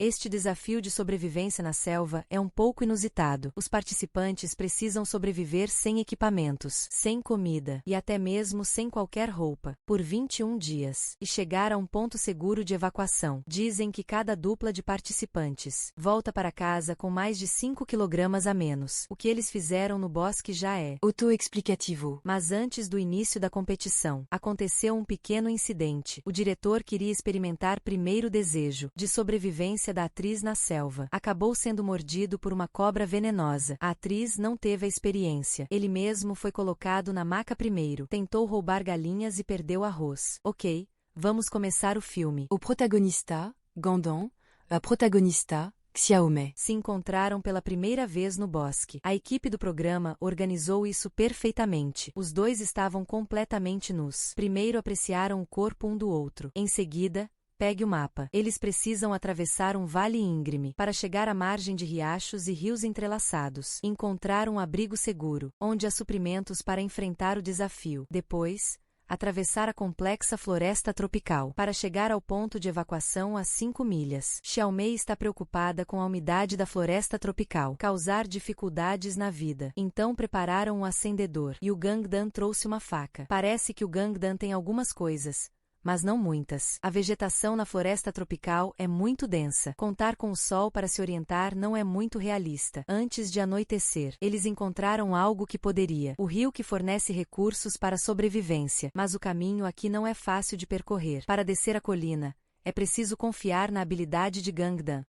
Este desafio de sobrevivência na selva é um pouco inusitado. Os participantes precisam sobreviver sem equipamentos, sem comida e até mesmo sem qualquer roupa, por 21 dias, e chegar a um ponto seguro de evacuação. Dizem que cada dupla de participantes volta para casa com mais de 5 quilogramas a menos. O que eles fizeram no bosque já é auto-explicativo. Mas antes do início da competição, aconteceu um pequeno incidente. O diretor queria experimentar primeiro o desejo de sobrevivência da atriz na selva. Acabou sendo mordido por uma cobra venenosa. A atriz não teve a experiência. Ele mesmo foi colocado na maca primeiro. Tentou roubar galinhas e perdeu arroz. Ok, vamos começar o filme. O protagonista, Gandan, a protagonista, Xiaomei, se encontraram pela primeira vez no bosque. A equipe do programa organizou isso perfeitamente. Os dois estavam completamente nus. Primeiro apreciaram o corpo um do outro. Em seguida, pegue o mapa. Eles precisam atravessar um vale íngreme para chegar à margem de riachos e rios entrelaçados. Encontrar um abrigo seguro, onde há suprimentos para enfrentar o desafio. Depois, atravessar a complexa floresta tropical para chegar ao ponto de evacuação a 5 milhas. Xiaomei está preocupada com a umidade da floresta tropical causar dificuldades na vida. Então prepararam um acendedor e o Gangdan trouxe uma faca. Parece que o Gangdan tem algumas coisas, mas não muitas. A vegetação na floresta tropical é muito densa. Contar com o sol para se orientar não é muito realista. Antes de anoitecer, eles encontraram algo que poderia. O rio que fornece recursos para a sobrevivência. Mas o caminho aqui não é fácil de percorrer. Para descer a colina, é preciso confiar na habilidade de Gangdan.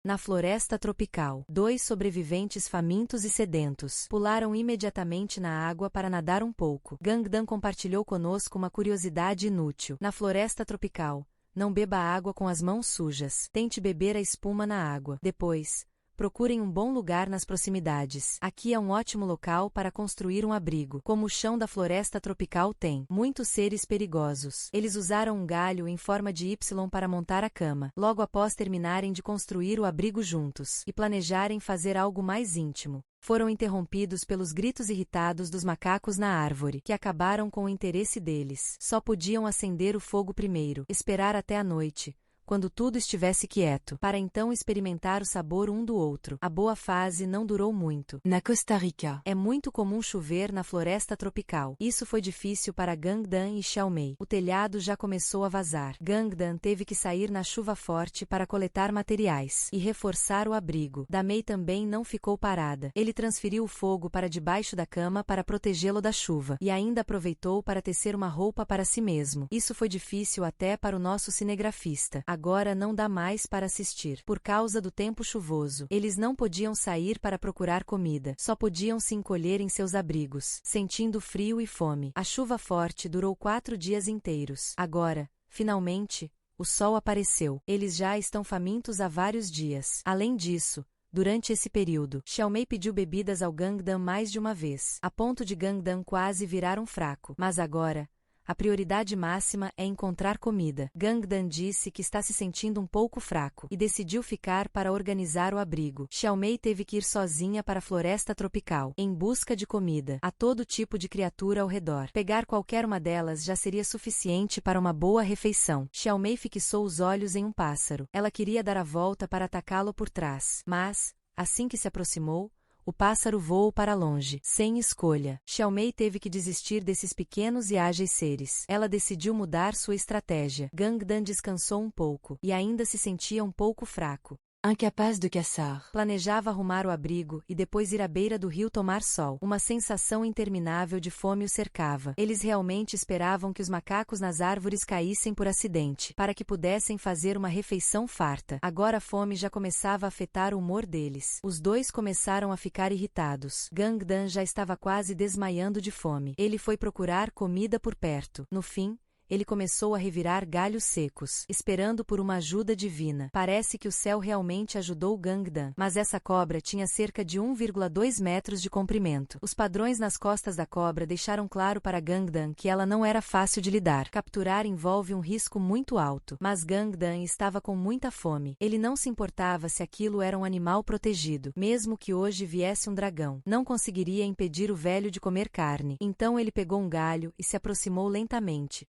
Na floresta tropical, 2 sobreviventes famintos e sedentos pularam imediatamente na água para nadar um pouco. Gangdan compartilhou conosco uma curiosidade inútil. Na floresta tropical, não beba água com as mãos sujas. Tente beber a espuma na água. Depois, procurem um bom lugar nas proximidades. Aqui é um ótimo local para construir um abrigo. Como o chão da floresta tropical tem muitos seres perigosos. Eles usaram um galho em forma de Y para montar a cama. Logo após terminarem de construir o abrigo juntos e planejarem fazer algo mais íntimo, foram interrompidos pelos gritos irritados dos macacos na árvore, que acabaram com o interesse deles. Só podiam acender o fogo primeiro, esperar até a noite, quando tudo estivesse quieto, para então experimentar o sabor um do outro. A boa fase não durou muito. Na Costa Rica, é muito comum chover na floresta tropical. Isso foi difícil para Gangdan e Xiaomei. O telhado já começou a vazar. Gangdan teve que sair na chuva forte para coletar materiais e reforçar o abrigo. Damei também não ficou parada. Ele transferiu o fogo para debaixo da cama para protegê-lo da chuva e ainda aproveitou para tecer uma roupa para si mesmo. Isso foi difícil até para o nosso cinegrafista. Agora não dá mais para assistir. Por causa do tempo chuvoso, eles não podiam sair para procurar comida. Só podiam se encolher em seus abrigos, sentindo frio e fome. A chuva forte durou 4 dias inteiros. Agora, finalmente, o sol apareceu. Eles já estão famintos há vários dias. Além disso, durante esse período, Xiaomei pediu bebidas ao Gangdan mais de uma vez, a ponto de Gangdan quase virar um fraco. Mas agora, a prioridade máxima é encontrar comida. Gangdan disse que está se sentindo um pouco fraco e decidiu ficar para organizar o abrigo. Xiaomei teve que ir sozinha para a floresta tropical, em busca de comida. Há todo tipo de criatura ao redor. Pegar qualquer uma delas já seria suficiente para uma boa refeição. Xiaomei fixou os olhos em um pássaro. Ela queria dar a volta para atacá-lo por trás, mas, assim que se aproximou, o pássaro voou para longe, sem escolha. Xiaomei teve que desistir desses pequenos e ágeis seres. Ela decidiu mudar sua estratégia. Gangdan descansou um pouco e ainda se sentia um pouco fraco. Incapaz de caçar. Planejava arrumar o abrigo e depois ir à beira do rio tomar sol. Uma sensação interminável de fome o cercava. Eles realmente esperavam que os macacos nas árvores caíssem por acidente, para que pudessem fazer uma refeição farta. Agora a fome já começava a afetar o humor deles. Os dois começaram a ficar irritados. Gangdan já estava quase desmaiando de fome. Ele foi procurar comida por perto. No fim, ele começou a revirar galhos secos, esperando por uma ajuda divina. Parece que o céu realmente ajudou Gangdan, mas essa cobra tinha cerca de 1,2 metros de comprimento. Os padrões nas costas da cobra deixaram claro para Gangdan que ela não era fácil de lidar. Capturar envolve um risco muito alto, mas Gangdan estava com muita fome. Ele não se importava se aquilo era um animal protegido. Mesmo que hoje viesse um dragão, não conseguiria impedir o velho de comer carne. Então ele pegou um galho e se aproximou lentamente.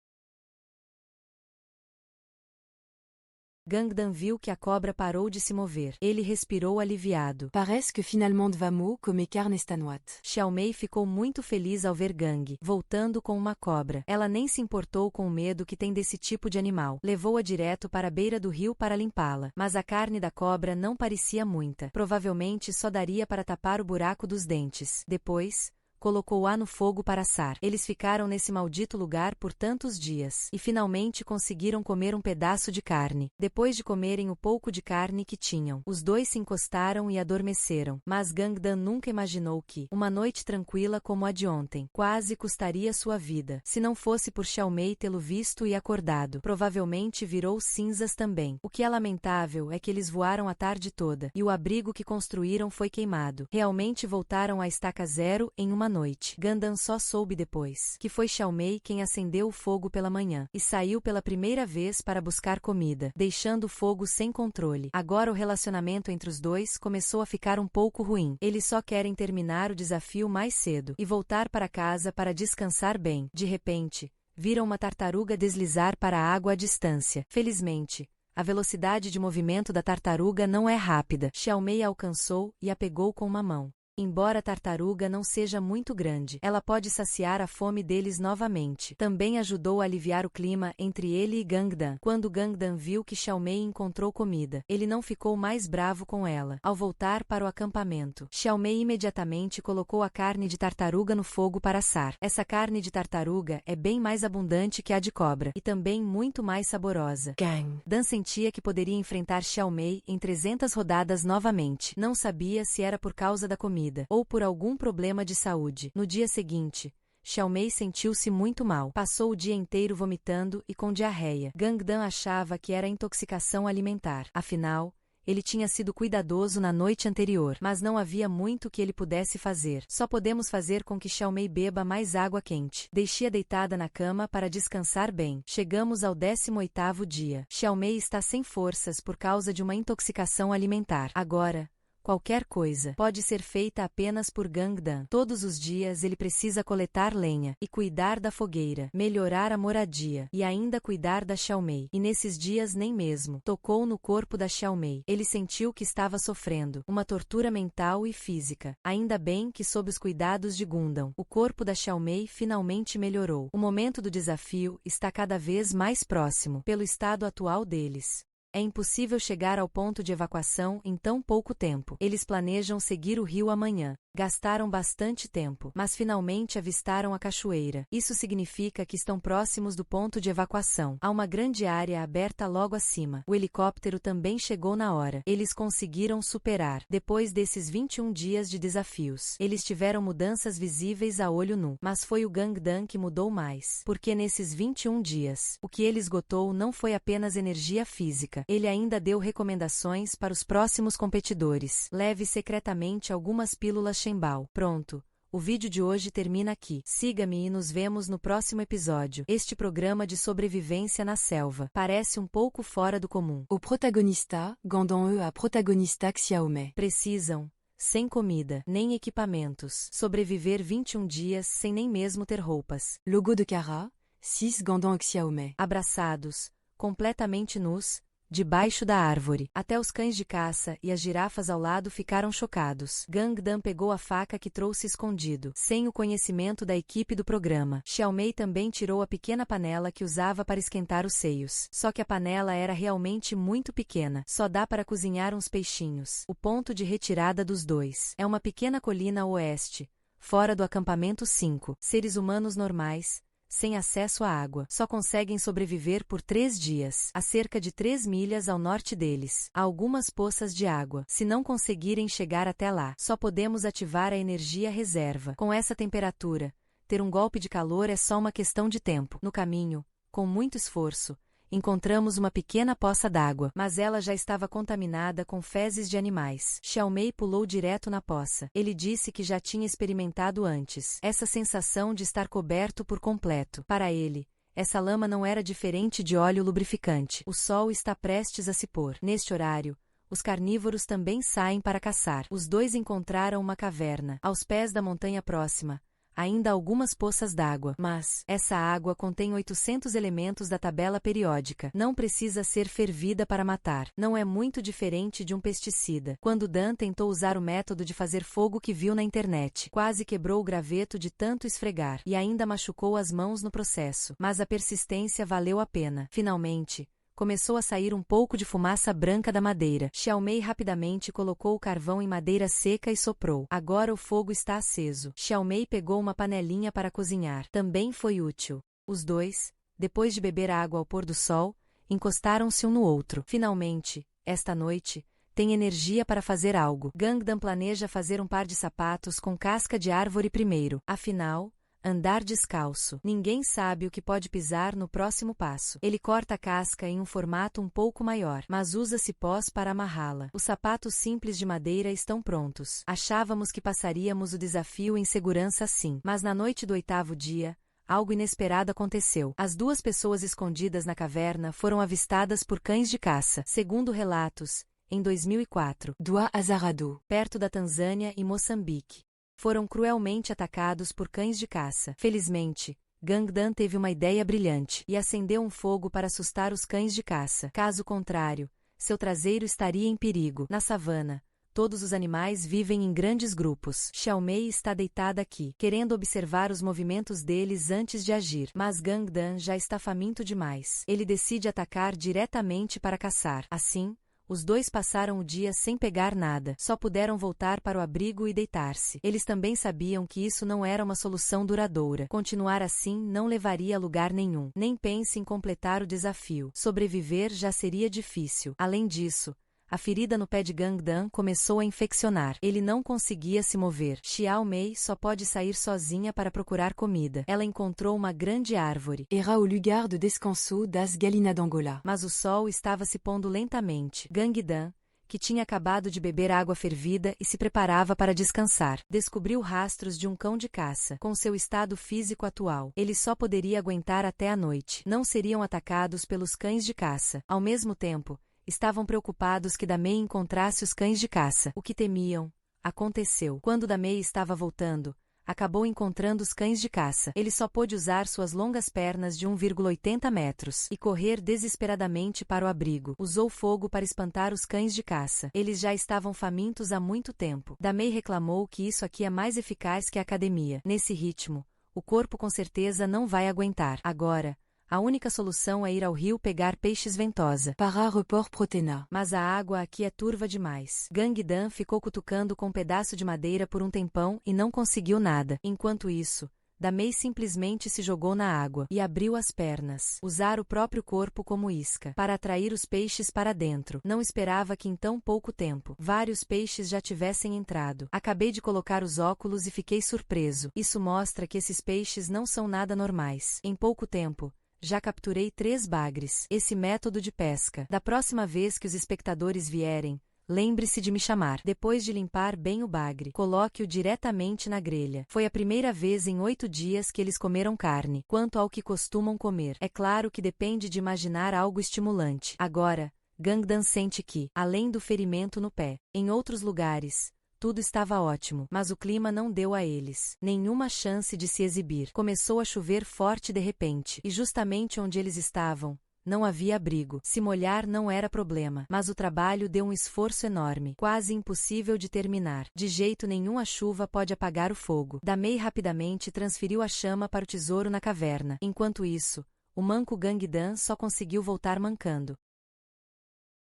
Gangdan viu que a cobra parou de se mover. Ele respirou aliviado. Parece que finalement devamos come carne estanoite. Xiaomei ficou muito feliz ao ver Gang voltando com uma cobra. Ela nem se importou com o medo que tem desse tipo de animal. Levou-a direto para a beira do rio para limpá-la. Mas a carne da cobra não parecia muita. Provavelmente só daria para tapar o buraco dos dentes. Depois, colocou-a no fogo para assar. Eles ficaram nesse maldito lugar por tantos dias, e finalmente conseguiram comer um pedaço de carne. Depois de comerem o pouco de carne que tinham, os dois se encostaram e adormeceram. Mas Gangdan nunca imaginou que, uma noite tranquila como a de ontem, quase custaria sua vida. Se não fosse por Xiaomei tê-lo visto e acordado, provavelmente virou cinzas também. O que é lamentável é que eles voaram a tarde toda, e o abrigo que construíram foi queimado. Realmente voltaram à estaca zero em uma noite. Gangdan só soube depois que foi Xiaomei quem acendeu o fogo pela manhã, e saiu pela primeira vez para buscar comida, deixando o fogo sem controle. Agora o relacionamento entre os dois começou a ficar um pouco ruim. Eles só querem terminar o desafio mais cedo, e voltar para casa para descansar bem. De repente, viram uma tartaruga deslizar para a água à distância. Felizmente, a velocidade de movimento da tartaruga não é rápida. Xiaomei a alcançou e a pegou com uma mão. Embora a tartaruga não seja muito grande, ela pode saciar a fome deles novamente. Também ajudou a aliviar o clima entre ele e Gangdan. Quando Gangdan viu que Xiaomei encontrou comida, ele não ficou mais bravo com ela. Ao voltar para o acampamento, Xiaomei imediatamente colocou a carne de tartaruga no fogo para assar. Essa carne de tartaruga é bem mais abundante que a de cobra, e também muito mais saborosa. Gangdan sentia que poderia enfrentar Xiaomei em 300 rodadas novamente. Não sabia se era por causa da comida ou por algum problema de saúde. No dia seguinte, Xiaomei sentiu-se muito mal. Passou o dia inteiro vomitando e com diarreia. Gangdan achava que era intoxicação alimentar. Afinal, ele tinha sido cuidadoso na noite anterior, mas não havia muito que ele pudesse fazer. Só podemos fazer com que Xiaomei beba mais água quente. Deixe-a deitada na cama para descansar bem. Chegamos ao 18º dia. Xiaomei está sem forças por causa de uma intoxicação alimentar. Agora, qualquer coisa pode ser feita apenas por Gangdan. Todos os dias ele precisa coletar lenha e cuidar da fogueira, melhorar a moradia e ainda cuidar da Xiaomei. E nesses dias nem mesmo tocou no corpo da Xiaomei. Ele sentiu que estava sofrendo uma tortura mental e física. Ainda bem que sob os cuidados de Gundam, o corpo da Xiaomei finalmente melhorou. O momento do desafio está cada vez mais próximo, pelo estado atual deles. É impossível chegar ao ponto de evacuação em tão pouco tempo. Eles planejam seguir o rio amanhã. Gastaram bastante tempo, mas finalmente avistaram a cachoeira. Isso significa que estão próximos do ponto de evacuação. Há uma grande área aberta logo acima. O helicóptero também chegou na hora. Eles conseguiram superar. Depois desses 21 dias de desafios, eles tiveram mudanças visíveis a olho nu. Mas foi o Gangdan que mudou mais. Porque nesses 21 dias, o que ele esgotou não foi apenas energia física. Ele ainda deu recomendações para os próximos competidores. Leve secretamente algumas pílulas Shenbao. Pronto. O vídeo de hoje termina aqui. Siga-me e nos vemos no próximo episódio. Este programa de sobrevivência na selva parece um pouco fora do comum. Au protagonista, Gandon a protagonista Xiaomei. Precisam, sem comida, nem equipamentos, sobreviver 21 dias sem nem mesmo ter roupas. Logo de Kara, 6 Gandon Xiaomei. Abraçados, completamente nus, debaixo da árvore. Até os cães de caça e as girafas ao lado ficaram chocados. Gangdan pegou a faca que trouxe escondido, sem o conhecimento da equipe do programa. Xiaomei também tirou a pequena panela que usava para esquentar os seios. Só que a panela era realmente muito pequena. Só dá para cozinhar uns peixinhos. O ponto de retirada dos dois é uma pequena colina a oeste, fora do acampamento 5. Seres humanos normais, sem acesso à água, só conseguem sobreviver por 3 dias, a cerca de 3 milhas ao norte deles. Há algumas poças de água. Se não conseguirem chegar até lá, só podemos ativar a energia reserva. Com essa temperatura, ter um golpe de calor é só uma questão de tempo. No caminho, com muito esforço, encontramos uma pequena poça d'água, mas ela já estava contaminada com fezes de animais. Xiaomei pulou direto na poça. Ele disse que já tinha experimentado antes essa sensação de estar coberto por completo. Para ele, essa lama não era diferente de óleo lubrificante. O sol está prestes a se pôr. Neste horário, os carnívoros também saem para caçar. Os dois encontraram uma caverna aos pés da montanha próxima. ainda algumas poças d'água, mas essa água contém 800 elementos da tabela periódica. Não precisa ser fervida para matar. Não é muito diferente de um pesticida. Quando Dan tentou usar o método de fazer fogo que viu na internet, quase quebrou o graveto de tanto esfregar e ainda machucou as mãos no processo. Mas a persistência valeu a pena. Finalmente, começou a sair um pouco de fumaça branca da madeira. Xiaomei rapidamente colocou o carvão em madeira seca e soprou. Agora o fogo está aceso. Xiaomei pegou uma panelinha para cozinhar. Também foi útil. Os dois, depois de beber água ao pôr do sol, encostaram-se um no outro. Finalmente, esta noite, tem energia para fazer algo. Gangdan planeja fazer um par de sapatos com casca de árvore primeiro. Afinal, andar descalço. Ninguém sabe o que pode pisar no próximo passo. Ele corta a casca em um formato um pouco maior, mas usa cipós para amarrá-la. Os sapatos simples de madeira estão prontos. Achávamos que passaríamos o desafio em segurança assim. Mas na noite do 8º dia, algo inesperado aconteceu. As duas pessoas escondidas na caverna foram avistadas por cães de caça. Segundo relatos, em 2004, Doigt azarado. perto da Tanzânia e Moçambique, foram cruelmente atacados por cães de caça. Felizmente, Gangdan teve uma ideia brilhante e acendeu um fogo para assustar os cães de caça. Caso contrário, seu traseiro estaria em perigo. Na savana, todos os animais vivem em grandes grupos. Xiaomei está deitada aqui, querendo observar os movimentos deles antes de agir. Mas Gangdan já está faminto demais. Ele decide atacar diretamente para caçar. Assim, os dois passaram o dia sem pegar nada, só puderam voltar para o abrigo e deitar-se. Eles também sabiam que isso não era uma solução duradoura. Continuar assim não levaria a lugar nenhum. Nem pense em completar o desafio. Sobreviver já seria difícil. Além disso, a ferida no pé de Gangdan começou a infeccionar. Ele não conseguia se mover. Xiaomei só pode sair sozinha para procurar comida. Ela encontrou uma grande árvore. Era au lugar de descanso das Galina d'Angola. Mas o sol estava se pondo lentamente. Gangdan, que tinha acabado de beber água fervida e se preparava para descansar, descobriu rastros de um cão de caça. Com seu estado físico atual, ele só poderia aguentar até a noite. Não seriam atacados pelos cães de caça. Ao mesmo tempo, estavam preocupados que Damei encontrasse os cães de caça. O que temiam aconteceu. Quando Damei estava voltando, acabou encontrando os cães de caça. Ele só pôde usar suas longas pernas de 1,80 metros e correr desesperadamente para o abrigo. Usou fogo para espantar os cães de caça. Eles já estavam famintos há muito tempo. Damei reclamou que isso aqui é mais eficaz que a academia. Nesse ritmo, o corpo com certeza não vai aguentar. Agora, a única solução é ir ao rio pegar peixes ventosa. Para report protena. Mas a água aqui é turva demais. Gangdan ficou cutucando com um pedaço de madeira por um tempão e não conseguiu nada. Enquanto isso, Damei simplesmente se jogou na água e abriu as pernas. Usar o próprio corpo como isca para atrair os peixes para dentro. Não esperava que em tão pouco tempo vários peixes já tivessem entrado. Acabei de colocar os óculos e fiquei surpreso. Isso mostra que esses peixes não são nada normais. Em pouco tempo, já capturei 3 bagres. Esse método de pesca. Da próxima vez que os espectadores vierem, lembre-se de me chamar. Depois de limpar bem o bagre, coloque-o diretamente na grelha. Foi a primeira vez em 8 dias que eles comeram carne. Quanto ao que costumam comer, é claro que depende de imaginar algo estimulante. Agora, Gangdan sente que, além do ferimento no pé, em outros lugares, tudo estava ótimo, mas o clima não deu a eles nenhuma chance de se exibir. Começou a chover forte de repente, e justamente onde eles estavam, não havia abrigo. Se molhar não era problema, mas o trabalho deu um esforço enorme, quase impossível de terminar. De jeito nenhum a chuva pode apagar o fogo. Damei rapidamente transferiu a chama para o tesouro na caverna. Enquanto isso, o manco Gangdan só conseguiu voltar mancando.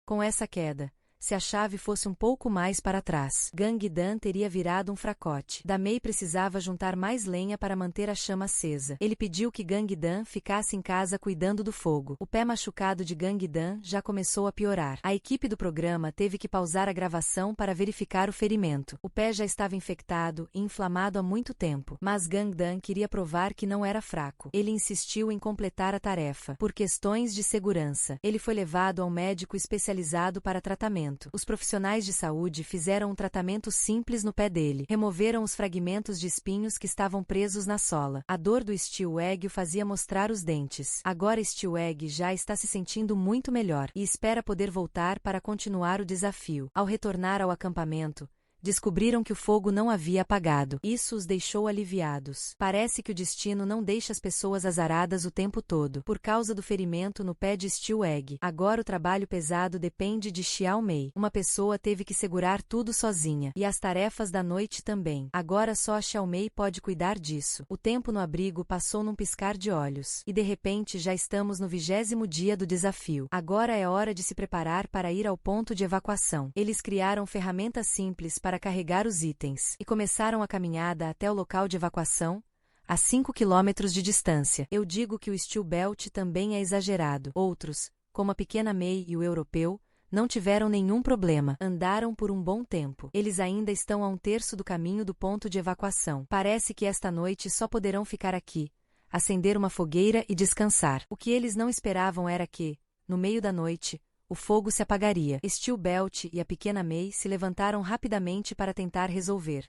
Com essa queda, se a chave fosse um pouco mais para trás, Gangdan teria virado um fracote. Damei precisava juntar mais lenha para manter a chama acesa. Ele pediu que Gangdan ficasse em casa cuidando do fogo. O pé machucado de Gangdan já começou a piorar. A equipe do programa teve que pausar a gravação para verificar o ferimento. O pé já estava infectado e inflamado há muito tempo, mas Gangdan queria provar que não era fraco. Ele insistiu em completar a tarefa. Por questões de segurança, ele foi levado a um médico especializado para tratamento. Os profissionais de saúde fizeram um tratamento simples no pé dele. Removeram os fragmentos de espinhos que estavam presos na sola. A dor do Steel Egg o fazia mostrar os dentes. Agora Steel Egg já está se sentindo muito melhor e espera poder voltar para continuar o desafio. Ao retornar ao acampamento, descobriram que o fogo não havia apagado. Isso os deixou aliviados. Parece que o destino não deixa as pessoas azaradas o tempo todo. Por causa do ferimento no pé de Steel Egg. Agora o trabalho pesado depende de Xiao Mei. Uma pessoa teve que segurar tudo sozinha. E as tarefas da noite também. Agora só a Xiao Mei pode cuidar disso. O tempo no abrigo passou num piscar de olhos. E de repente já estamos no 20º dia do desafio. Agora é hora de se preparar para ir ao ponto de evacuação. Eles criaram ferramentas simples para carregar os itens. E começaram a caminhada até o local de evacuação, a 5 quilômetros de distância. Eu digo que o Steel Belt também é exagerado. Outros, como a pequena Mei e o europeu, não tiveram nenhum problema. Andaram por um bom tempo. Eles ainda estão a 1/3 do caminho do ponto de evacuação. Parece que esta noite só poderão ficar aqui, acender uma fogueira e descansar. O que eles não esperavam era que, no meio da noite, o fogo se apagaria. Steel Belt e a pequena Mei se levantaram rapidamente para tentar resolver.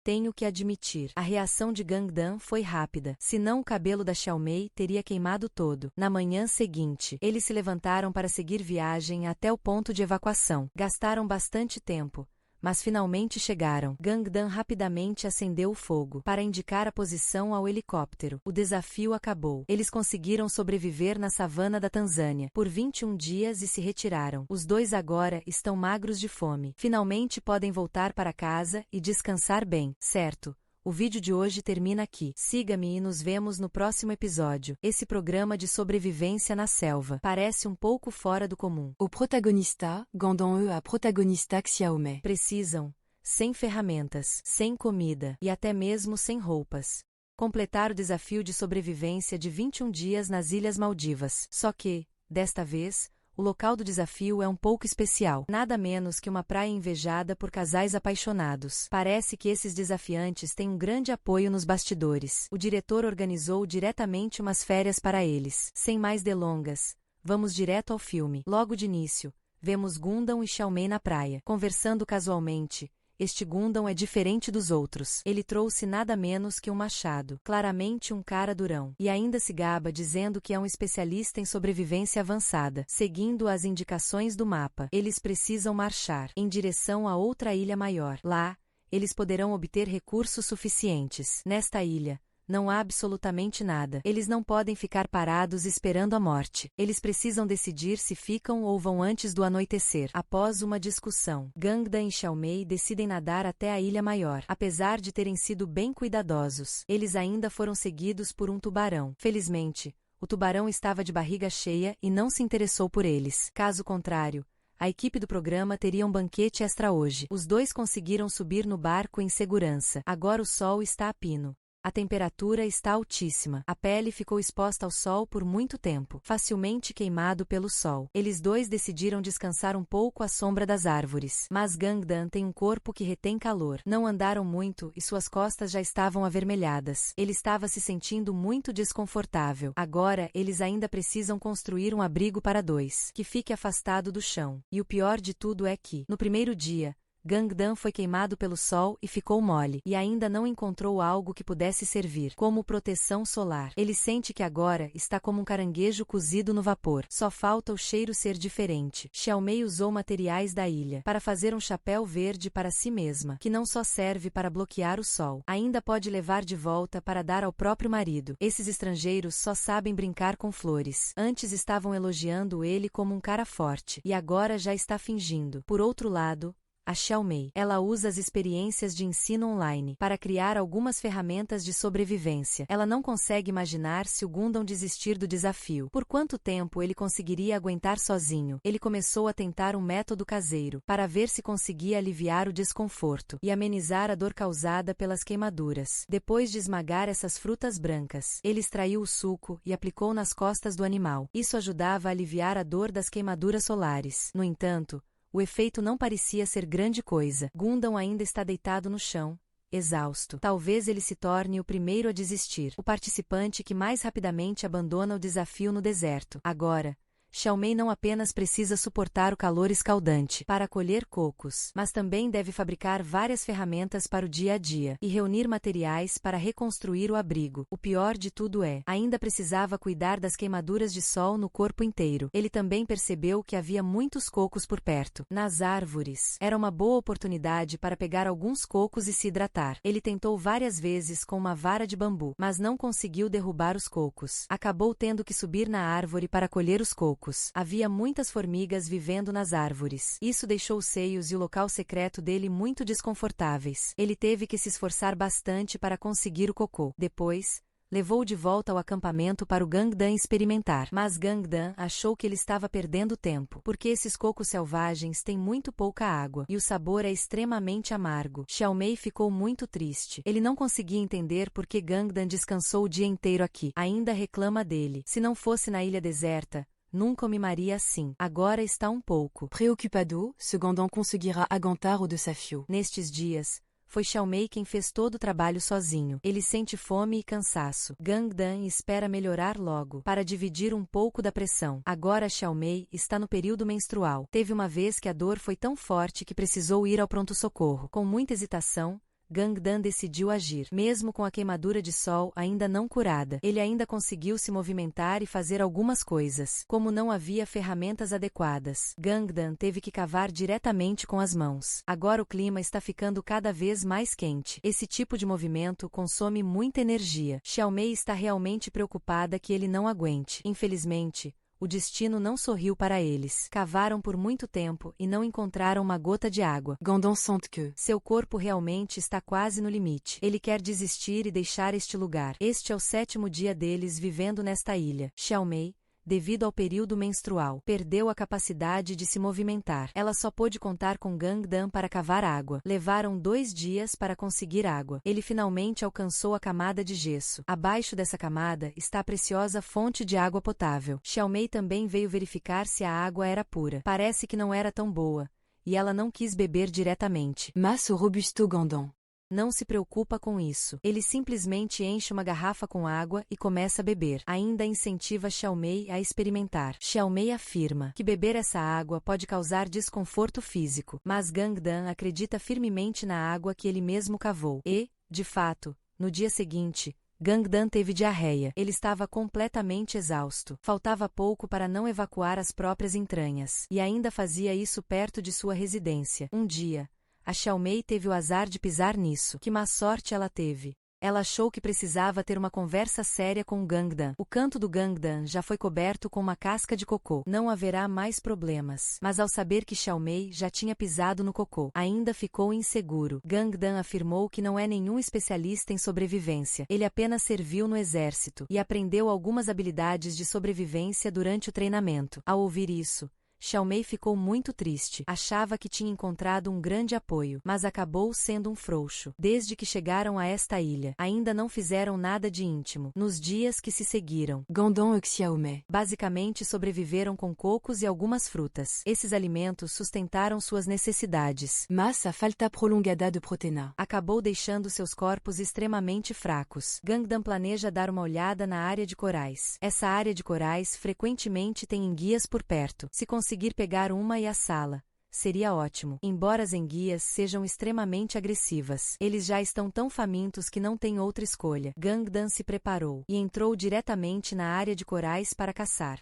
Tenho que admitir, a reação de Gangdan foi rápida, senão o cabelo da Xiao Mei teria queimado todo. Na manhã seguinte, eles se levantaram para seguir viagem até o ponto de evacuação. Gastaram bastante tempo, mas finalmente chegaram. Gangdan rapidamente acendeu o fogo para indicar a posição ao helicóptero. O desafio acabou. Eles conseguiram sobreviver na savana da Tanzânia por 21 dias e se retiraram. Os dois agora estão magros de fome. Finalmente podem voltar para casa e descansar bem, certo? O vídeo de hoje termina aqui. Siga-me e nos vemos no próximo episódio. Esse programa de sobrevivência na selva parece um pouco fora do comum. O protagonista, Gandon a protagonista Xiao Mei. Precisam, sem ferramentas, sem comida e até mesmo sem roupas, completar o desafio de sobrevivência de 21 dias nas Ilhas Maldivas. Só que, desta vez, o local do desafio é um pouco especial. Nada menos que uma praia invejada por casais apaixonados. Parece que esses desafiantes têm um grande apoio nos bastidores. O diretor organizou diretamente umas férias para eles. Sem mais delongas, vamos direto ao filme. Logo de início, vemos Gundam e Xiao Mei na praia, conversando casualmente. Este Gundam é diferente dos outros. Ele trouxe nada menos que um machado. Claramente um cara durão. E ainda se gaba dizendo que é um especialista em sobrevivência avançada. Seguindo as indicações do mapa, eles precisam marchar em direção a outra ilha maior. Lá, eles poderão obter recursos suficientes. Nesta ilha, não há absolutamente nada. Eles não podem ficar parados esperando a morte. Eles precisam decidir se ficam ou vão antes do anoitecer. Após uma discussão, Gangdan e Xiao Mei decidem nadar até a ilha maior. Apesar de terem sido bem cuidadosos, eles ainda foram seguidos por um tubarão. Felizmente, o tubarão estava de barriga cheia e não se interessou por eles. Caso contrário, a equipe do programa teria um banquete extra hoje. Os dois conseguiram subir no barco em segurança. Agora o sol está a pino. A temperatura está altíssima. A pele ficou exposta ao sol por muito tempo, facilmente queimado pelo sol. Eles dois decidiram descansar um pouco à sombra das árvores. Mas Gangdan tem um corpo que retém calor. Não andaram muito e suas costas já estavam avermelhadas. Ele estava se sentindo muito desconfortável. Agora, eles ainda precisam construir um abrigo para dois, que fique afastado do chão. E o pior de tudo é que, no primeiro dia, Gangdan foi queimado pelo sol e ficou mole, e ainda não encontrou algo que pudesse servir como proteção solar. Ele sente que agora está como um caranguejo cozido no vapor. Só falta o cheiro ser diferente. Xiao Mei usou materiais da ilha para fazer um chapéu verde para si mesma, que não só serve para bloquear o sol, ainda pode levar de volta para dar ao próprio marido. Esses estrangeiros só sabem brincar com flores. Antes estavam elogiando ele como um cara forte, e agora já está fingindo. Por outro lado, a Xiao Mei, ela usa as experiências de ensino online para criar algumas ferramentas de sobrevivência. Ela não consegue imaginar se o Gundam desistir do desafio. Por quanto tempo ele conseguiria aguentar sozinho? Ele começou a tentar um método caseiro para ver se conseguia aliviar o desconforto e amenizar a dor causada pelas queimaduras. Depois de esmagar essas frutas brancas, ele extraiu o suco e aplicou nas costas do animal. Isso ajudava a aliviar a dor das queimaduras solares. No entanto, o efeito não parecia ser grande coisa. Gundam ainda está deitado no chão, exausto. Talvez ele se torne o primeiro a desistir. O participante que mais rapidamente abandona o desafio no deserto. Agora, Xiaomei não apenas precisa suportar o calor escaldante para colher cocos, mas também deve fabricar várias ferramentas para o dia a dia e reunir materiais para reconstruir o abrigo. O pior de tudo ainda precisava cuidar das queimaduras de sol no corpo inteiro. Ele também percebeu que havia muitos cocos por perto, nas árvores. Era uma boa oportunidade para pegar alguns cocos e se hidratar. Ele tentou várias vezes com uma vara de bambu, mas não conseguiu derrubar os cocos. Acabou tendo que subir na árvore para colher os cocos. Havia muitas formigas vivendo nas árvores. Isso deixou os seios e o local secreto dele muito desconfortáveis. Ele teve que se esforçar bastante para conseguir o cocô. Depois, levou de volta ao acampamento para o Gangdan experimentar. Mas Gangdan achou que ele estava perdendo tempo, porque esses cocos selvagens têm muito pouca água e o sabor é extremamente amargo. Xiaomei ficou muito triste. Ele não conseguia entender por que Gangdan descansou o dia inteiro aqui. Ainda reclama dele. Se não fosse na ilha deserta, nunca o mimaria assim. Agora está um pouco Préoccupado, ce Gangdan conseguira aguentar o desafio. Nestes dias, foi Xiaomei quem fez todo o trabalho sozinho. Ele sente fome e cansaço. Gangdan espera melhorar logo, para dividir um pouco da pressão. Agora Xiaomei está no período menstrual. Teve uma vez que a dor foi tão forte que precisou ir ao pronto-socorro. Com muita hesitação, Gangdan decidiu agir. Mesmo com a queimadura de sol ainda não curada, ele ainda conseguiu se movimentar e fazer algumas coisas. Como não havia ferramentas adequadas, Gangdan teve que cavar diretamente com as mãos. Agora o clima está ficando cada vez mais quente. Esse tipo de movimento consome muita energia. Xiaomei está realmente preocupada que ele não aguente. Infelizmente, o destino não sorriu para eles. Cavaram por muito tempo e não encontraram uma gota de água. Gangdan sente que seu corpo realmente está quase no limite. Ele quer desistir e deixar este lugar. Este é o 7º dia deles vivendo nesta ilha. Xiaomei, devido ao período menstrual, perdeu a capacidade de se movimentar. Ela só pôde contar com Gangdan para cavar água. Levaram 2 dias para conseguir água. Ele finalmente alcançou a camada de gesso. Abaixo dessa camada está a preciosa fonte de água potável. Xiaomei também veio verificar se a água era pura. Parece que não era tão boa, e ela não quis beber diretamente. Mas o robusto Gangdan não se preocupa com isso. Ele simplesmente enche uma garrafa com água e começa a beber. Ainda incentiva Xiaomei a experimentar. Xiaomei afirma que beber essa água pode causar desconforto físico, mas Gangdan acredita firmemente na água que ele mesmo cavou. E, de fato, no dia seguinte, Gangdan teve diarreia. Ele estava completamente exausto. Faltava pouco para não evacuar as próprias entranhas. E ainda fazia isso perto de sua residência. Um dia, a Xiaomei teve o azar de pisar nisso. Que má sorte ela teve. Ela achou que precisava ter uma conversa séria com o Gangdan. O canto do Gangdan já foi coberto com uma casca de cocô. Não haverá mais problemas. Mas ao saber que Xiaomei já tinha pisado no cocô, ainda ficou inseguro. Gangdan afirmou que não é nenhum especialista em sobrevivência. Ele apenas serviu no exército e aprendeu algumas habilidades de sobrevivência durante o treinamento. Ao ouvir isso, Xiaomei ficou muito triste. Achava que tinha encontrado um grande apoio, mas acabou sendo um frouxo. Desde que chegaram a esta ilha, ainda não fizeram nada de íntimo. Nos dias que se seguiram, Gangdan e Xiaomei basicamente sobreviveram com cocos e algumas frutas. Esses alimentos sustentaram suas necessidades. Mas a falta prolongada de proteína acabou deixando seus corpos extremamente fracos. Gangdan planeja dar uma olhada na área de corais. Essa área de corais frequentemente tem enguias por perto. Se conseguir pegar uma e assá-la, seria ótimo. Embora as enguias sejam extremamente agressivas, eles já estão tão famintos que não têm outra escolha. Gangdan se preparou e entrou diretamente na área de corais para caçar.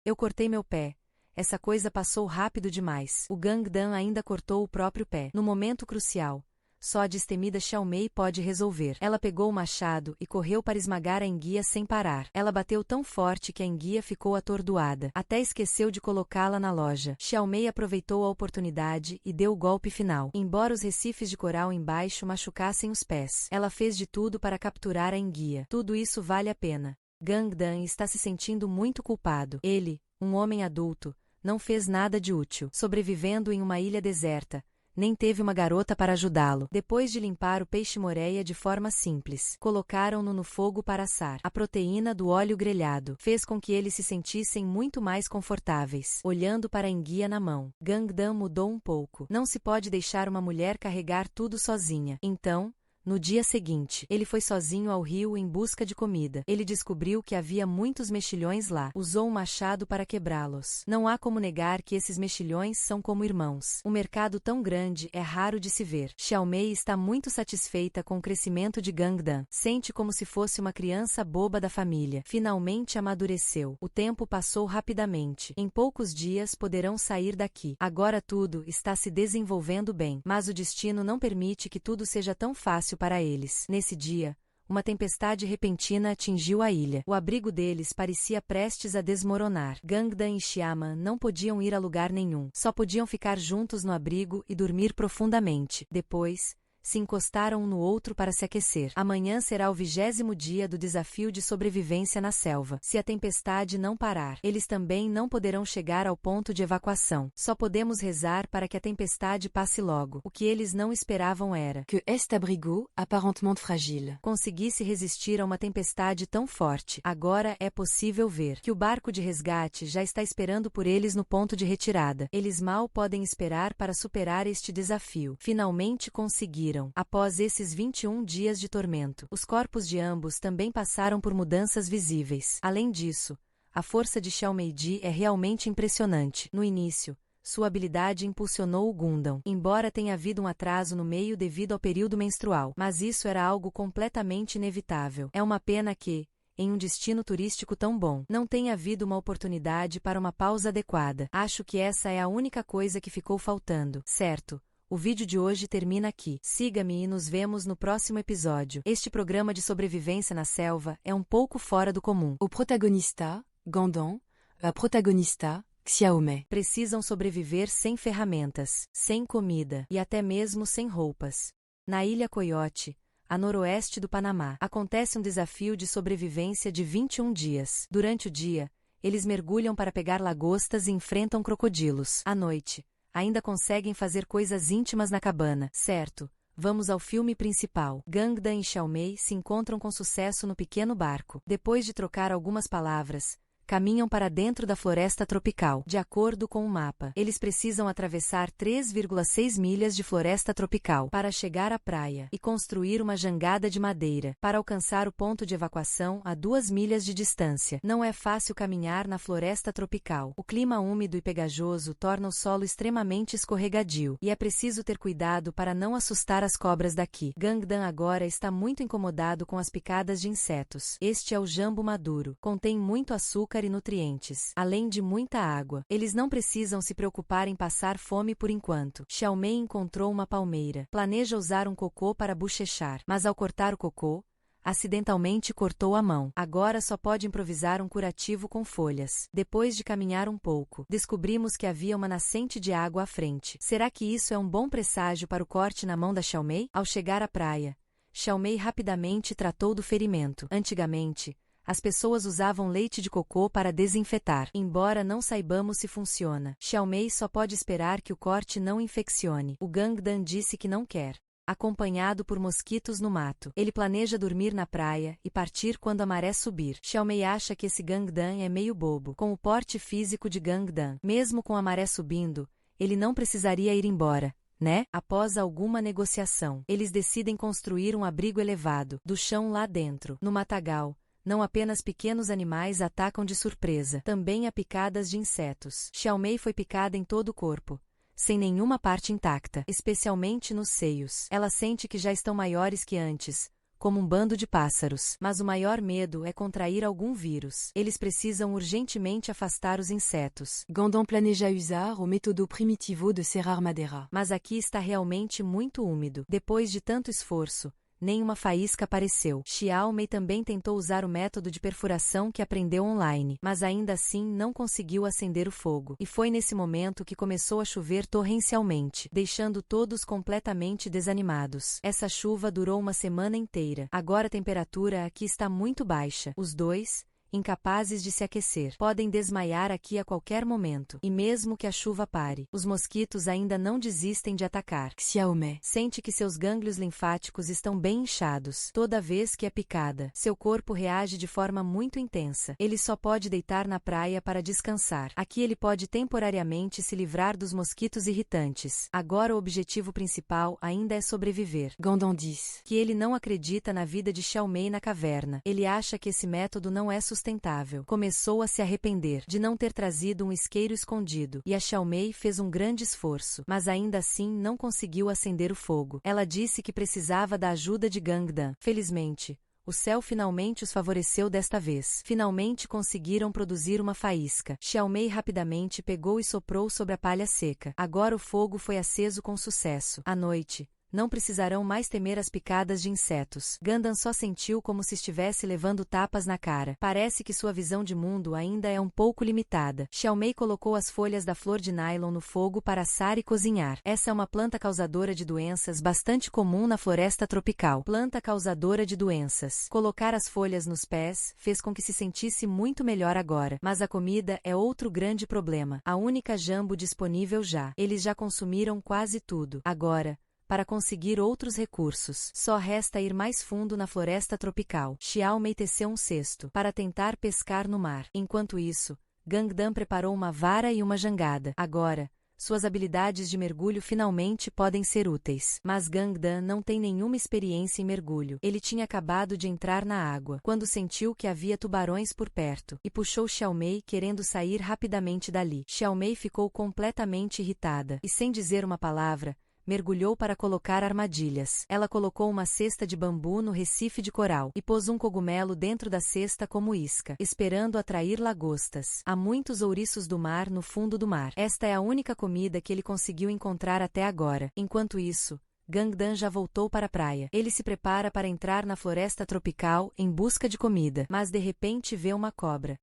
Eu cortei meu pé. Essa coisa passou rápido demais. O Gangdan ainda cortou o próprio pé. No momento crucial, só a destemida Xiaomei pode resolver. Ela pegou o machado e correu para esmagar a enguia sem parar. Ela bateu tão forte que a enguia ficou atordoada. Até esqueceu de colocá-la na loja. Xiaomei aproveitou a oportunidade e deu o golpe final. Embora os recifes de coral embaixo machucassem os pés, ela fez de tudo para capturar a enguia. Tudo isso vale a pena. Gangdan está se sentindo muito culpado. Ele, um homem adulto, não fez nada de útil. Sobrevivendo em uma ilha deserta, nem teve uma garota para ajudá-lo. Depois de limpar o peixe-moreia de forma simples, colocaram-no no fogo para assar. A proteína do óleo grelhado fez com que eles se sentissem muito mais confortáveis. Olhando para a enguia na mão, Gangdan mudou um pouco. Não se pode deixar uma mulher carregar tudo sozinha. Então, No dia seguinte, ele foi sozinho ao rio em busca de comida. Ele descobriu que havia muitos mexilhões lá. Usou um machado para quebrá-los. Não há como negar que esses mexilhões são como irmãos. Um mercado tão grande é raro de se ver. Xiaomei está muito satisfeita com o crescimento de Gangdan. Sente como se fosse uma criança boba da família. Finalmente amadureceu. O tempo passou rapidamente. Em poucos dias poderão sair daqui. Agora tudo está se desenvolvendo bem. Mas o destino não permite que tudo seja tão fácil para eles. Nesse dia, uma tempestade repentina atingiu a ilha. O abrigo deles parecia prestes a desmoronar. Gangdan e Xiaman não podiam ir a lugar nenhum. Só podiam ficar juntos no abrigo e dormir profundamente. Depois, se encostaram um no outro para se aquecer. Amanhã será o 20º dia do desafio de sobrevivência na selva. Se a tempestade não parar, eles também não poderão chegar ao ponto de evacuação. Só podemos rezar para que a tempestade passe logo. O que eles não esperavam era que este abrigo, apparentement fragile, conseguisse resistir a uma tempestade tão forte. Agora é possível ver que o barco de resgate já está esperando por eles no ponto de retirada. Eles mal podem esperar para superar este desafio. Finalmente conseguiram. Após esses 21 dias de tormento, os corpos de ambos também passaram por mudanças visíveis. Além disso, a força de Xiaomeiji é realmente impressionante. No início, sua habilidade impulsionou o Gundam, embora tenha havido um atraso no meio devido ao período menstrual. Mas isso era algo completamente inevitável. É uma pena que, em um destino turístico tão bom, não tenha havido uma oportunidade para uma pausa adequada. Acho que essa é a única coisa que ficou faltando. Certo. O vídeo de hoje termina aqui. Siga-me e nos vemos no próximo episódio. Este programa de sobrevivência na selva é um pouco fora do comum. O protagonista, Gangdan, a protagonista, Xiaomei, precisam sobreviver sem ferramentas, sem comida e até mesmo sem roupas. Na Ilha Coyote, a noroeste do Panamá, acontece um desafio de sobrevivência de 21 dias. Durante o dia, eles mergulham para pegar lagostas e enfrentam crocodilos. À noite, ainda conseguem fazer coisas íntimas na cabana. Certo, vamos ao filme principal. Gangdan e Xiaomei se encontram com sucesso no pequeno barco. Depois de trocar algumas palavras, caminham para dentro da floresta tropical. De acordo com o mapa, eles precisam atravessar 3,6 milhas de floresta tropical para chegar à praia e construir uma jangada de madeira para alcançar o ponto de evacuação a 2 milhas de distância. Não é fácil caminhar na floresta tropical. O clima úmido e pegajoso torna o solo extremamente escorregadio e é preciso ter cuidado para não assustar as cobras daqui. Gangdan agora está muito incomodado com as picadas de insetos. Este é o jambo maduro. Contém muito açúcar e nutrientes, além de muita água. Eles não precisam se preocupar em passar fome por enquanto. Xiaomei encontrou uma palmeira. Planeja usar um cocô para bochechar, mas ao cortar o cocô, acidentalmente cortou a mão. Agora só pode improvisar um curativo com folhas. Depois de caminhar um pouco, descobrimos que havia uma nascente de água à frente. Será que isso é um bom presságio para o corte na mão da Xiaomei? Ao chegar à praia, Xiaomei rapidamente tratou do ferimento. Antigamente, as pessoas usavam leite de cocô para desinfetar. Embora não saibamos se funciona, Xiaomei só pode esperar que o corte não infeccione. O Gangdan disse que não quer. Acompanhado por mosquitos no mato, ele planeja dormir na praia e partir quando a maré subir. Xiaomei acha que esse Gangdan é meio bobo. Com o porte físico de Gangdan, mesmo com a maré subindo, ele não precisaria ir embora, né? Após alguma negociação, eles decidem construir um abrigo elevado, do chão lá dentro. No matagal, não apenas pequenos animais atacam de surpresa, também há picadas de insetos. Xiaomei foi picada em todo o corpo, sem nenhuma parte intacta, especialmente nos seios. Ela sente que já estão maiores que antes, como um bando de pássaros. Mas o maior medo é contrair algum vírus. Eles precisam urgentemente afastar os insetos. Gangdan planeja usar o método primitivo de serrar madeira. Mas aqui está realmente muito úmido. Depois de tanto esforço, nenhuma faísca apareceu. Xiaomei também tentou usar o método de perfuração que aprendeu online, mas ainda assim não conseguiu acender o fogo. E foi nesse momento que começou a chover torrencialmente, deixando todos completamente desanimados. Essa chuva durou uma semana inteira. Agora a temperatura aqui está muito baixa. Os dois, incapazes de se aquecer. Podem desmaiar aqui a qualquer momento. E mesmo que a chuva pare, os mosquitos ainda não desistem de atacar. Xiaomei Sente que seus gânglios linfáticos estão bem inchados. Toda vez que é picada, seu corpo reage de forma muito intensa. Ele só pode deitar na praia para descansar. Aqui ele pode temporariamente se livrar dos mosquitos irritantes. Agora o objetivo principal ainda é sobreviver. Gandon disse Que ele não acredita na vida de Xiaomei na caverna. Ele acha que esse método não é sustentável. Começou a se arrepender de não ter trazido um isqueiro escondido. E a Xiaomei fez um grande esforço, mas ainda assim não conseguiu acender o fogo. Ela disse que precisava da ajuda de Gangdan. Felizmente, o céu finalmente os favoreceu desta vez. Finalmente conseguiram produzir uma faísca. Xiaomei rapidamente pegou e soprou sobre a palha seca. Agora o fogo foi aceso com sucesso. À noite, não precisarão mais temer as picadas de insetos. Gangdan só sentiu como se estivesse levando tapas na cara. Parece que sua visão de mundo ainda é um pouco limitada. Xiaomei colocou as folhas da flor de nylon no fogo para assar e cozinhar. Essa é uma planta causadora de doenças bastante comum na floresta tropical. Planta causadora de doenças. Colocar as folhas nos pés fez com que se sentisse muito melhor agora. Mas a comida é outro grande problema. A única jambu disponível já. Eles já consumiram quase tudo. Agora, para conseguir outros recursos, só resta ir mais fundo na floresta tropical. Xiaomei teceu um cesto para tentar pescar no mar. Enquanto isso, Gangdan preparou uma vara e uma jangada. Agora, suas habilidades de mergulho finalmente podem ser úteis. Mas Gangdan não tem nenhuma experiência em mergulho. Ele tinha acabado de entrar na água, quando sentiu que havia tubarões por perto, e puxou Xiaomei querendo sair rapidamente dali. Xiaomei ficou completamente irritada, e sem dizer uma palavra, mergulhou para colocar armadilhas. Ela colocou uma cesta de bambu no recife de coral e pôs um cogumelo dentro da cesta como isca, esperando atrair lagostas. Há muitos ouriços do mar no fundo do mar. Esta é a única comida que ele conseguiu encontrar até agora. Enquanto isso, Gangdan já voltou para a praia. Ele se prepara para entrar na floresta tropical em busca de comida, mas de repente vê uma cobra.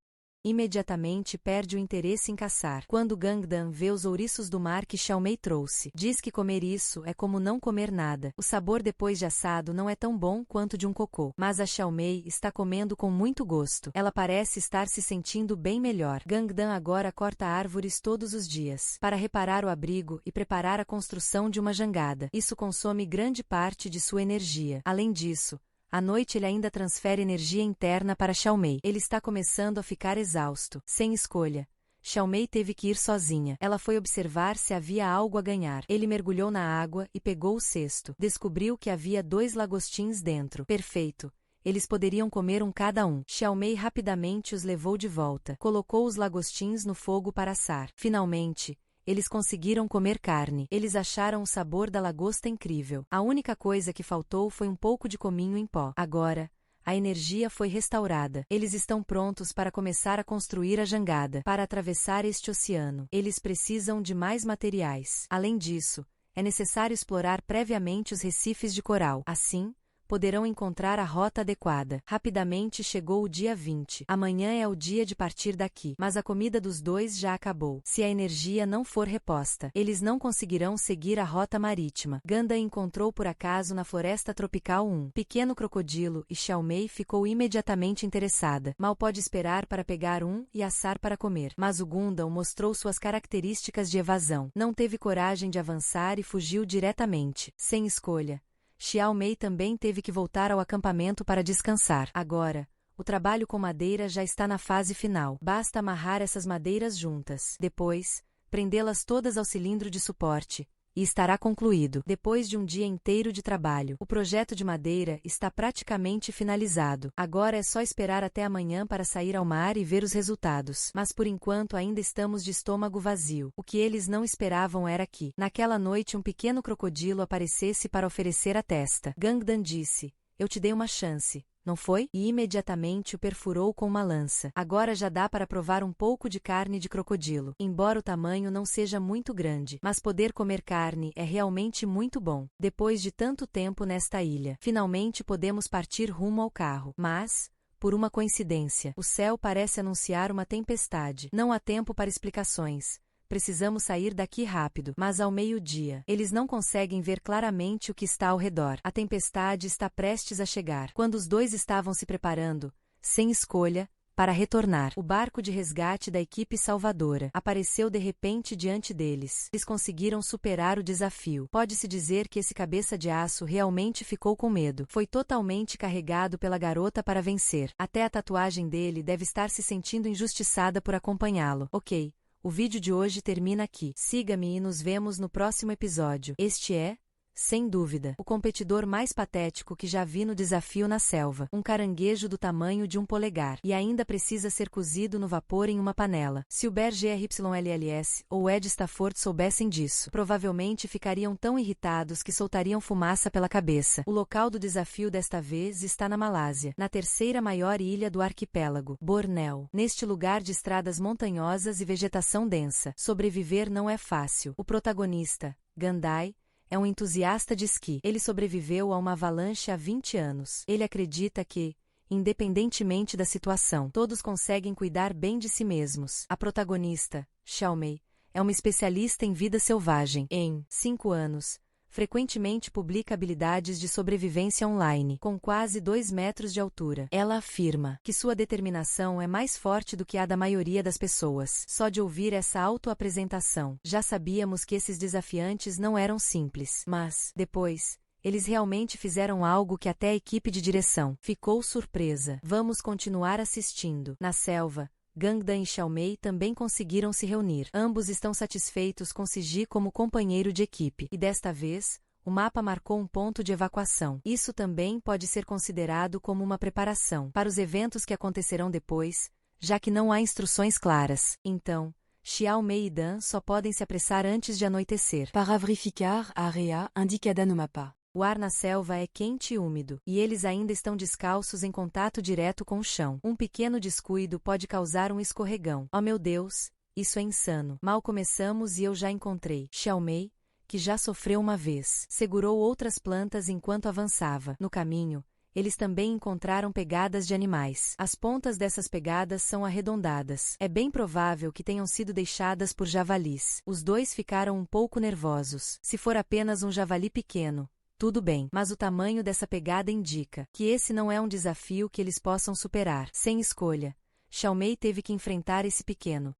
Imediatamente perde o interesse em caçar. Quando Gangdan vê os ouriços do mar que Xiaomei trouxe, diz que comer isso é como não comer nada. O sabor depois de assado não é tão bom quanto de um cocô. Mas a Xiaomei está comendo com muito gosto. Ela parece estar se sentindo bem melhor. Gangdan agora corta árvores todos os dias, para reparar o abrigo e preparar a construção de uma jangada. Isso consome grande parte de sua energia. Além disso, à noite ele ainda transfere energia interna para Xiaomei. Ele está começando a ficar exausto. Sem escolha, Xiaomei teve que ir sozinha. Ela foi observar se havia algo a ganhar. Ele mergulhou na água e pegou o cesto. Descobriu que havia 2 lagostins dentro. Perfeito. Eles poderiam comer um cada um. Xiaomei rapidamente os levou de volta. Colocou os lagostins no fogo para assar. Finalmente, eles conseguiram comer carne. Eles acharam o sabor da lagosta incrível. A única coisa que faltou foi um pouco de cominho em pó. Agora, a energia foi restaurada. Eles estão prontos para começar a construir a jangada. Para atravessar este oceano, eles precisam de mais materiais. Além disso, é necessário explorar previamente os recifes de coral. Assim, poderão encontrar a rota adequada. Rapidamente chegou o dia 20. Amanhã é o dia de partir daqui. Mas a comida dos dois já acabou. Se a energia não for reposta, eles não conseguirão seguir a rota marítima. Gangdan encontrou por acaso na floresta tropical um pequeno crocodilo e Xiaomei ficou imediatamente interessada. Mal pode esperar para pegar um e assar para comer. Mas o Gundam mostrou suas características de evasão. Não teve coragem de avançar e fugiu diretamente. Sem escolha, Xiaomei também teve que voltar ao acampamento para descansar. Agora, o trabalho com madeira já está na fase final. Basta amarrar essas madeiras juntas. Depois, prendê-las todas ao cilindro de suporte, e estará concluído. Depois de um dia inteiro de trabalho, o projeto de madeira está praticamente finalizado. Agora é só esperar até amanhã para sair ao mar e ver os resultados. Mas por enquanto ainda estamos de estômago vazio. O que eles não esperavam era que, naquela noite, um pequeno crocodilo aparecesse para oferecer a testa. Gangdan disse: "Eu te dei uma chance, não foi?" E imediatamente o perfurou com uma lança. Agora já dá para provar um pouco de carne de crocodilo. Embora o tamanho não seja muito grande, mas poder comer carne é realmente muito bom. Depois de tanto tempo nesta ilha, finalmente podemos partir rumo ao carro. Mas, por uma coincidência, o céu parece anunciar uma tempestade. Não há tempo para explicações. Precisamos sair daqui rápido. Mas ao meio-dia, eles não conseguem ver claramente o que está ao redor. A tempestade está prestes a chegar. Quando os dois estavam se preparando, sem escolha, para retornar. O barco de resgate da equipe salvadora apareceu de repente diante deles. Eles conseguiram superar o desafio. Pode-se dizer que esse cabeça de aço realmente ficou com medo. Foi totalmente carregado pela garota para vencer. Até a tatuagem dele deve estar se sentindo injustiçada por acompanhá-lo. Ok, o vídeo de hoje termina aqui. Siga-me e nos vemos no próximo episódio. Este é, sem dúvida, o competidor mais patético que já vi no desafio na selva. Um caranguejo do tamanho de um polegar. E ainda precisa ser cozido no vapor em uma panela. Se o Berger RYLLS ou o Ed Stafford soubessem disso, provavelmente ficariam tão irritados que soltariam fumaça pela cabeça. O local do desafio desta vez está na Malásia, na terceira maior ilha do arquipélago, Bornéu. Neste lugar de estradas montanhosas e vegetação densa, sobreviver não é fácil. O protagonista, Gandai, é um entusiasta de esqui. Ele sobreviveu a uma avalanche há 20 anos. Ele acredita que, independentemente da situação, todos conseguem cuidar bem de si mesmos. A protagonista, Xiaomei, é uma especialista em vida selvagem. Em 5 anos, frequentemente publica habilidades de sobrevivência online, com quase 2 metros de altura. Ela afirma que sua determinação é mais forte do que a da maioria das pessoas. Só de ouvir essa autoapresentação, já sabíamos que esses desafiantes não eram simples. Mas, depois, eles realmente fizeram algo que até a equipe de direção ficou surpresa. Vamos continuar assistindo. Na selva, Gangdan e Xiaomei também conseguiram se reunir. Ambos estão satisfeitos com Siji como companheiro de equipe. E desta vez, o mapa marcou um ponto de evacuação. Isso também pode ser considerado como uma preparação para os eventos que acontecerão depois, já que não há instruções claras. Então, Xiaomei e Dan só podem se apressar antes de anoitecer. Para verificar a área indicada no mapa. O ar na selva é quente e úmido, e eles ainda estão descalços em contato direto com o chão. Um pequeno descuido pode causar um escorregão. Oh meu Deus, isso é insano. Mal começamos e eu já encontrei Xiaomei, que já sofreu uma vez. Segurou outras plantas enquanto avançava. No caminho, eles também encontraram pegadas de animais. As pontas dessas pegadas são arredondadas. É bem provável que tenham sido deixadas por javalis. Os dois ficaram um pouco nervosos. Se for apenas um javali pequeno, tudo bem, mas o tamanho dessa pegada indica que esse não é um desafio que eles possam superar. Sem escolha, Xiaomei teve que enfrentar esse pequeno.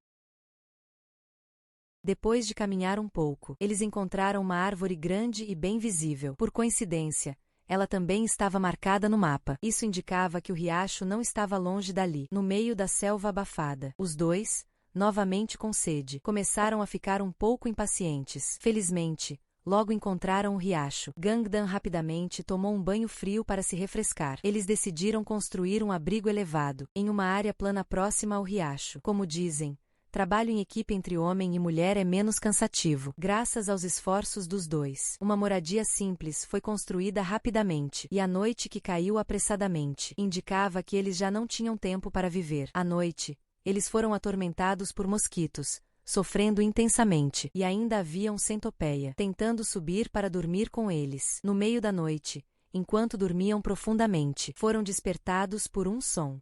Depois de caminhar um pouco, eles encontraram uma árvore grande e bem visível. Por coincidência, ela também estava marcada no mapa. Isso indicava que o riacho não estava longe dali, no meio da selva abafada. Os dois, novamente com sede, começaram a ficar um pouco impacientes. Felizmente, logo encontraram o riacho. Gangdan rapidamente tomou um banho frio para se refrescar. Eles decidiram construir um abrigo elevado, em uma área plana próxima ao riacho. Como dizem, trabalho em equipe entre homem e mulher é menos cansativo. Graças aos esforços dos dois, uma moradia simples foi construída rapidamente, e a noite que caiu apressadamente indicava que eles já não tinham tempo para viver. À noite, eles foram atormentados por mosquitos, sofrendo intensamente, e ainda havia um centopeia tentando subir para dormir com eles. No meio da noite, enquanto dormiam profundamente, foram despertados por um som.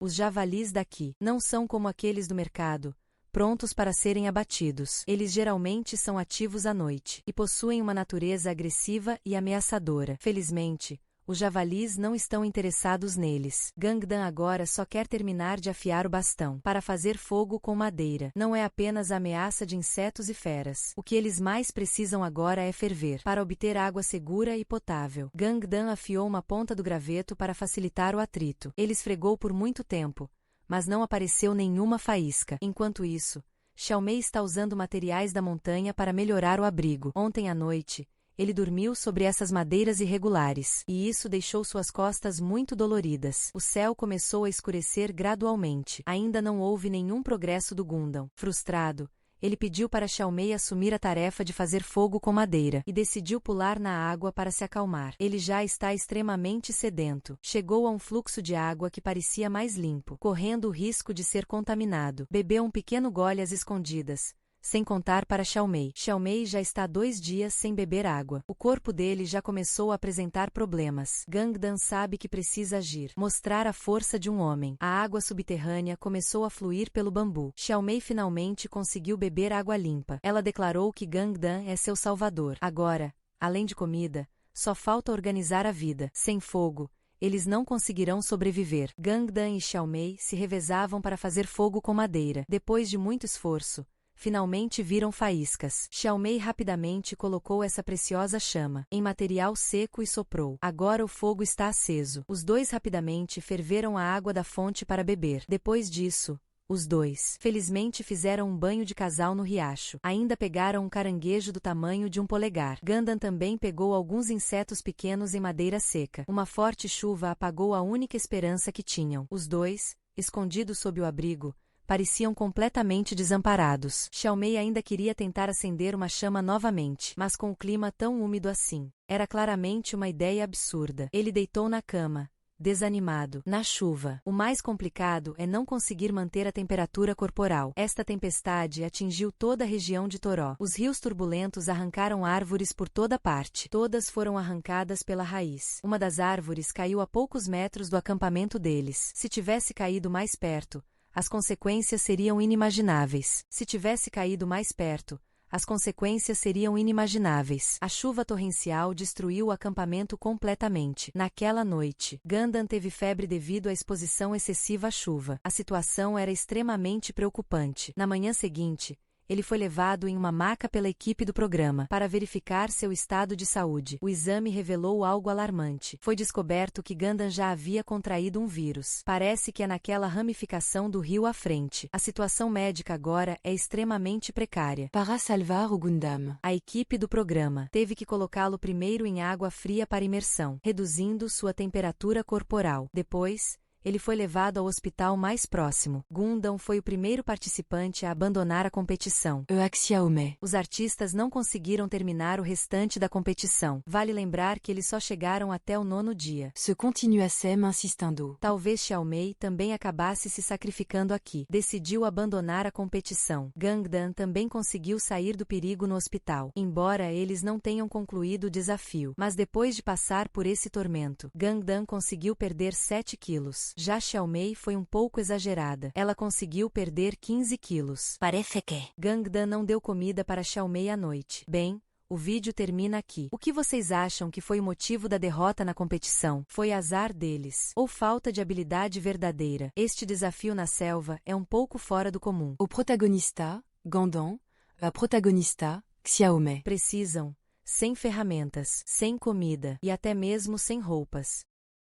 Os javalis daqui não são como aqueles do mercado, prontos para serem abatidos. Eles geralmente são ativos à noite, e possuem uma natureza agressiva e ameaçadora. Felizmente, os javalis não estão interessados neles. Gangdan agora só quer terminar de afiar o bastão para fazer fogo com madeira. Não é apenas a ameaça de insetos e feras. O que eles mais precisam agora é ferver para obter água segura e potável. Gangdan afiou uma ponta do graveto para facilitar o atrito. Ele esfregou por muito tempo, mas não apareceu nenhuma faísca. Enquanto isso, Xiaomei está usando materiais da montanha para melhorar o abrigo. Ontem à noite, ele dormiu sobre essas madeiras irregulares, e isso deixou suas costas muito doloridas. O céu começou a escurecer gradualmente. Ainda não houve nenhum progresso do Gundam. Frustrado, ele pediu para Xiaomei assumir a tarefa de fazer fogo com madeira, e decidiu pular na água para se acalmar. Ele já está extremamente sedento. Chegou a um fluxo de água que parecia mais limpo, correndo o risco de ser contaminado. Bebeu um pequeno gole às escondidas, sem contar para Xiaomei. Xiaomei já está 2 dias sem beber água. O corpo dele já começou a apresentar problemas. Gangdan sabe que precisa agir, mostrar a força de um homem. A água subterrânea começou a fluir pelo bambu. Xiaomei finalmente conseguiu beber água limpa. Ela declarou que Gangdan é seu salvador. Agora, além de comida, só falta organizar a vida. Sem fogo, eles não conseguirão sobreviver. Gangdan e Xiaomei se revezavam para fazer fogo com madeira. Depois de muito esforço, finalmente viram faíscas. Xiaomei rapidamente colocou essa preciosa chama em material seco e soprou. Agora o fogo está aceso. Os dois rapidamente ferveram a água da fonte para beber. Depois disso, os dois, felizmente, fizeram um banho de casal no riacho. Ainda pegaram um caranguejo do tamanho de um polegar. Gundam também pegou alguns insetos pequenos em madeira seca. Uma forte chuva apagou a única esperança que tinham. Os dois, escondidos sob o abrigo, pareciam completamente desamparados. Xiaomei ainda queria tentar acender uma chama novamente, mas com o clima tão úmido assim, era claramente uma ideia absurda. Ele deitou na cama, desanimado. Na chuva, o mais complicado é não conseguir manter a temperatura corporal. Esta tempestade atingiu toda a região de Toró. Os rios turbulentos arrancaram árvores por toda parte. Todas foram arrancadas pela raiz. Uma das árvores caiu a poucos metros do acampamento deles. Se tivesse caído mais perto, as consequências seriam inimagináveis. Se tivesse caído mais perto, as consequências seriam inimagináveis. A chuva torrencial destruiu o acampamento completamente. Naquela noite, Gundam teve febre devido à exposição excessiva à chuva. A situação era extremamente preocupante. Na manhã seguinte, ele foi levado em uma maca pela equipe do programa para verificar seu estado de saúde. O exame revelou algo alarmante. Foi descoberto que Gundam já havia contraído um vírus. Parece que é naquela ramificação do rio à frente. A situação médica agora é extremamente precária. Para salvar o Gundam, A equipe do programa teve que colocá-lo primeiro em água fria para imersão, reduzindo sua temperatura corporal. Depois, ele foi levado ao hospital mais próximo. Gundam foi o primeiro participante a abandonar a competição. Xiaomei. Os artistas não conseguiram terminar o restante da competição. Vale lembrar que eles só chegaram até o 9º dia. Se continua Sem insistando. Talvez Xiaomei também acabasse se sacrificando aqui. Decidiu abandonar a competição. Gangdan também conseguiu sair do perigo no hospital, embora eles não tenham concluído o desafio. Mas depois de passar por esse tormento, Gangdan conseguiu perder 7 quilos. Já Xiaomei foi um pouco exagerada. Ela conseguiu perder 15 quilos. Parece que Gangdan não deu comida para Xiaomei à noite. Bem, o vídeo termina aqui. O que vocês acham que foi o motivo da derrota na competição? Foi azar deles? Ou falta de habilidade verdadeira? Este desafio na selva é um pouco fora do comum. O protagonista, Gundam, a protagonista, Xiaomei, Precisam, sem ferramentas, sem comida e até mesmo sem roupas,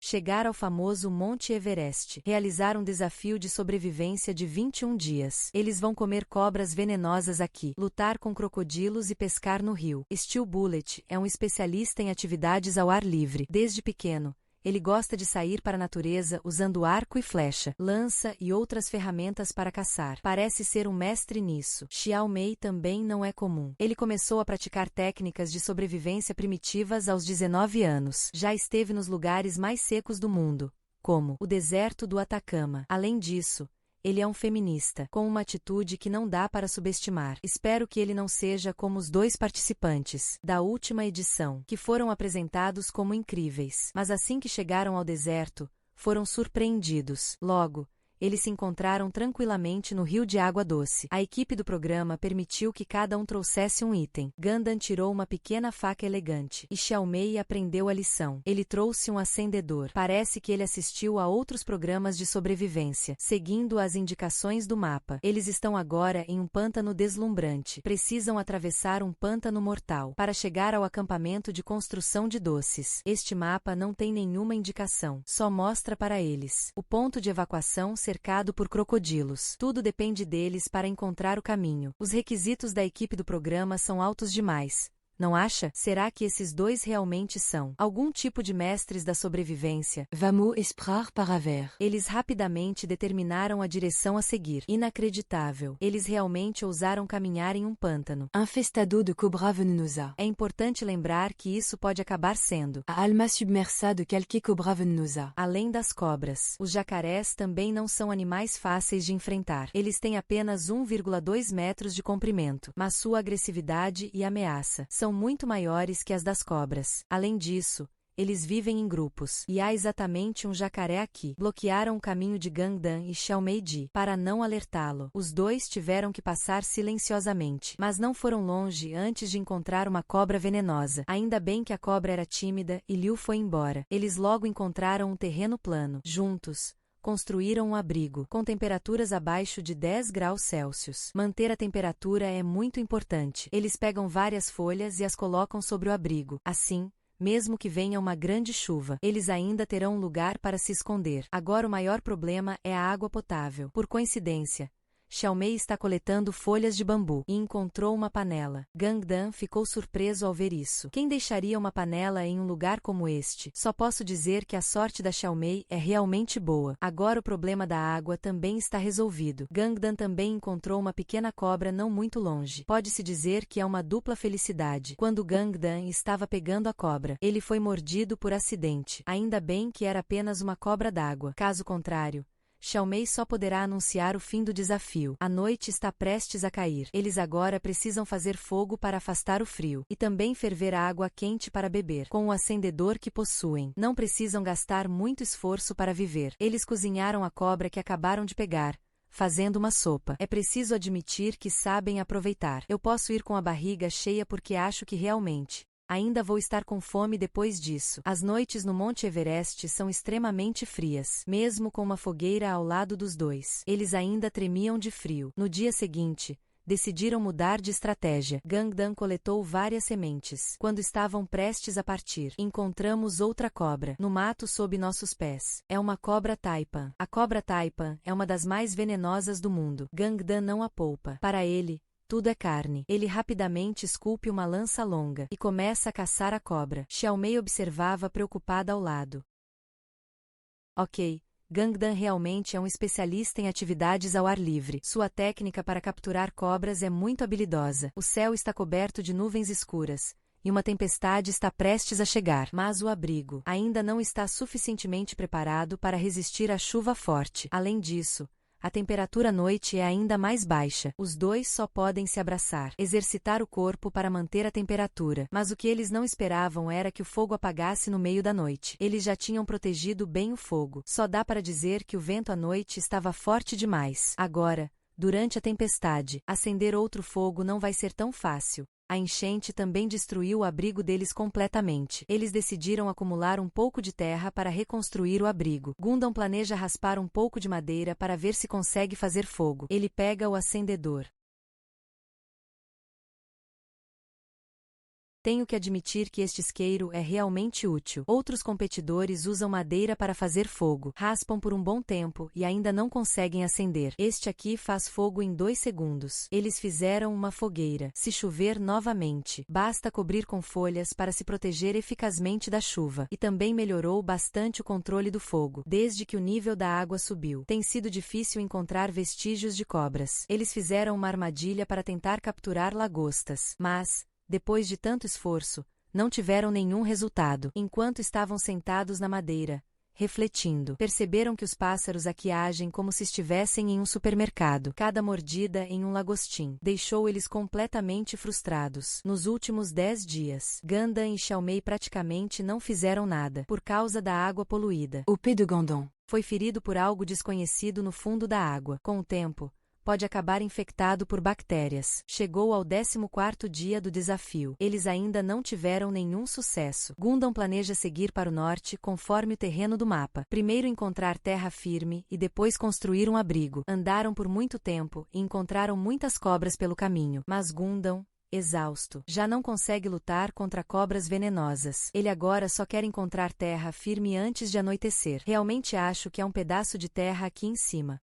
chegar ao famoso Monte Everest. Realizar um desafio de sobrevivência de 21 dias. Eles vão comer cobras venenosas aqui, lutar com crocodilos e pescar no rio. Steel Bullet é um especialista em atividades ao ar livre. Desde pequeno, ele gosta de sair para a natureza usando arco e flecha, lança e outras ferramentas para caçar. Parece ser um mestre nisso. Xiaomei também não é comum. Ele começou a praticar técnicas de sobrevivência primitivas aos 19 anos. Já esteve nos lugares mais secos do mundo, como o deserto do Atacama. Além disso, ele é um feminista, com uma atitude que não dá para subestimar. Espero que ele não seja como os dois participantes da última edição, que foram apresentados como incríveis, mas assim que chegaram ao deserto, foram surpreendidos. Logo, eles se encontraram tranquilamente no rio de água doce. A equipe do programa permitiu que cada um trouxesse um item. Gundam tirou uma pequena faca elegante, e Xiaomei aprendeu a lição. Ele trouxe um acendedor. Parece que ele assistiu a outros programas de sobrevivência, seguindo as indicações do mapa. Eles estão agora em um pântano deslumbrante. Precisam atravessar um pântano mortal para chegar ao acampamento de construção de doces. Este mapa não tem nenhuma indicação, só mostra para eles o ponto de evacuação cercado por crocodilos. Tudo depende deles para encontrar o caminho. Os requisitos da equipe do programa são altos demais. Não acha? Será que esses dois realmente são algum tipo de mestres da sobrevivência? Vamos esperar para ver. Eles rapidamente determinaram a direção a seguir. Inacreditável. Eles realmente ousaram caminhar em um pântano Infestado de cobra venenosa. É importante lembrar que isso pode acabar sendo A alma submersa de quelque cobra venenosa. além das cobras. Os jacarés também não são animais fáceis de enfrentar. Eles têm apenas 1,2 metros de comprimento, mas sua agressividade e ameaça são muito maiores que as das cobras. Além disso, eles vivem em grupos. E há exatamente um jacaré aqui. Bloquearam o caminho de Gangdan e Xiaomei-ji para não alertá-lo. Os dois tiveram que passar silenciosamente. Mas não foram longe antes de encontrar uma cobra venenosa. Ainda bem que a cobra era tímida e Liu foi embora. Eles logo encontraram um terreno plano. Juntos, construíram um abrigo, com temperaturas abaixo de 10 graus Celsius. Manter a temperatura é muito importante. Eles pegam várias folhas e as colocam sobre o abrigo. Assim, mesmo que venha uma grande chuva, eles ainda terão um lugar para se esconder. Agora o maior problema é a água potável. Por coincidência, Xiaomei está coletando folhas de bambu e encontrou uma panela. Gangdan ficou surpreso ao ver isso. Quem deixaria uma panela em um lugar como este? Só posso dizer que a sorte da Xiaomei é realmente boa. Agora o problema da água também está resolvido. Gangdan também encontrou uma pequena cobra não muito longe. Pode-se dizer que é uma dupla felicidade. Quando Gangdan estava pegando a cobra, ele foi mordido por acidente. Ainda bem que era apenas uma cobra d'água. Caso contrário, Xiaomei só poderá anunciar o fim do desafio. A noite está prestes a cair. Eles agora precisam fazer fogo para afastar o frio. E também ferver a água quente para beber. Com o acendedor que possuem, não precisam gastar muito esforço para viver. Eles cozinharam a cobra que acabaram de pegar, fazendo uma sopa. É preciso admitir que sabem aproveitar. Eu posso ir com a barriga cheia porque acho que realmente ainda vou estar com fome depois disso. As noites no Monte Everest são extremamente frias. Mesmo com uma fogueira ao lado dos dois, eles ainda tremiam de frio. No dia seguinte, decidiram mudar de estratégia. Gangdan coletou várias sementes. Quando estavam prestes a partir, encontramos outra cobra no mato sob nossos pés. É uma cobra taipan. A cobra taipan é uma das mais venenosas do mundo. Gangdan não a poupa. Para ele, tudo é carne. Ele rapidamente esculpe uma lança longa e começa a caçar a cobra. Xiaomei observava preocupada ao lado. Ok, Gangdan realmente é um especialista em atividades ao ar livre. Sua técnica para capturar cobras é muito habilidosa. O céu está coberto de nuvens escuras e uma tempestade está prestes a chegar. Mas o abrigo ainda não está suficientemente preparado para resistir à chuva forte. Além disso, a temperatura à noite é ainda mais baixa. Os dois só podem se abraçar, exercitar o corpo para manter a temperatura. Mas o que eles não esperavam era que o fogo apagasse no meio da noite. Eles já tinham protegido bem o fogo. Só dá para dizer que o vento à noite estava forte demais. Agora, durante a tempestade, acender outro fogo não vai ser tão fácil. A enchente também destruiu o abrigo deles completamente. Eles decidiram acumular um pouco de terra para reconstruir o abrigo. Gundam planeja raspar um pouco de madeira para ver se consegue fazer fogo. Ele pega o acendedor. Tenho que admitir que este isqueiro é realmente útil. Outros competidores usam madeira para fazer fogo. Raspam por um bom tempo e ainda não conseguem acender. Este aqui faz fogo em 2 segundos. Eles fizeram uma fogueira. Se chover novamente, basta cobrir com folhas para se proteger eficazmente da chuva. E também melhorou bastante o controle do fogo, desde que o nível da água subiu. Tem sido difícil encontrar vestígios de cobras. Eles fizeram uma armadilha para tentar capturar lagostas, mas, depois de tanto esforço, não tiveram nenhum resultado. Enquanto estavam sentados na madeira, refletindo, perceberam que os pássaros aqui agem como se estivessem em um supermercado. Cada mordida em um lagostim deixou eles completamente frustrados. Nos últimos 10 dias, Gangdan e Xiaomei praticamente não fizeram nada, por causa da água poluída. Au P de Gandon. Foi ferido por algo desconhecido no fundo da água. Com o tempo, pode acabar infectado por bactérias. Chegou ao 14º dia do desafio. Eles ainda não tiveram nenhum sucesso. Gundam planeja seguir para o norte conforme o terreno do mapa. Primeiro encontrar terra firme e depois construir um abrigo. Andaram por muito tempo e encontraram muitas cobras pelo caminho. Mas Gundam, exausto, já não consegue lutar contra cobras venenosas. Ele agora só quer encontrar terra firme antes de anoitecer. Realmente acho que há um pedaço de terra aqui em cima.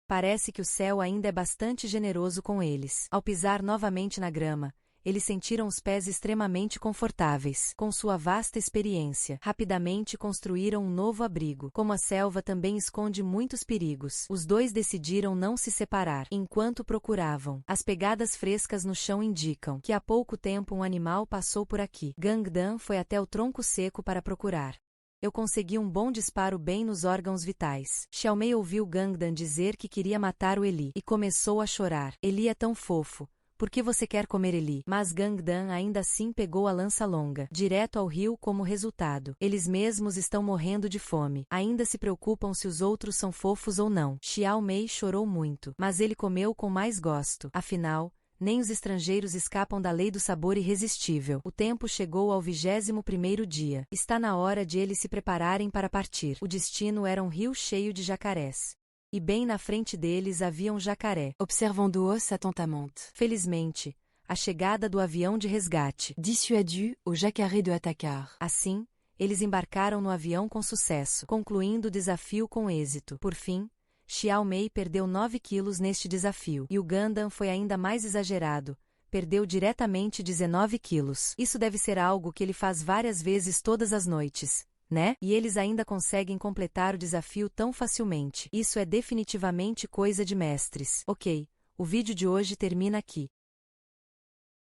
Parece que o céu ainda é bastante generoso com eles. Ao pisar novamente na grama, eles sentiram os pés extremamente confortáveis. Com sua vasta experiência, rapidamente construíram um novo abrigo. Como a selva também esconde muitos perigos, os dois decidiram não se separar. Enquanto procuravam, as pegadas frescas no chão indicam que há pouco tempo um animal passou por aqui. Gangdan foi até o tronco seco para procurar. Eu consegui um bom disparo bem nos órgãos vitais. Xiaomei ouviu Gangdan dizer que queria matar o Eli e começou a chorar. Eli é tão fofo. Por que você quer comer ele? Mas Gangdan ainda assim pegou a lança longa, direto ao rio como resultado. Eles mesmos estão morrendo de fome. Ainda se preocupam se os outros são fofos ou não. Xiao Mei chorou muito, mas ele comeu com mais gosto. Afinal, nem os estrangeiros escapam da lei do sabor irresistível. O tempo chegou ao 21º dia. Está na hora de eles se prepararem para partir. O destino era um rio cheio de jacarés. E bem na frente deles havia um jacaré. Observant d'au haut sa tante amante. Felizmente, a chegada do avião de resgate dissuadu au jacaré de atacar. Assim, eles embarcaram no avião com sucesso, concluindo o desafio com êxito. Por fim, Xiao Mei perdeu 9 quilos neste desafio. E o Gundam foi ainda mais exagerado. Perdeu diretamente 19 quilos. Isso deve ser algo que ele faz várias vezes todas as noites, né? E eles ainda conseguem completar o desafio tão facilmente. Isso é definitivamente coisa de mestres. Ok, o vídeo de hoje termina aqui.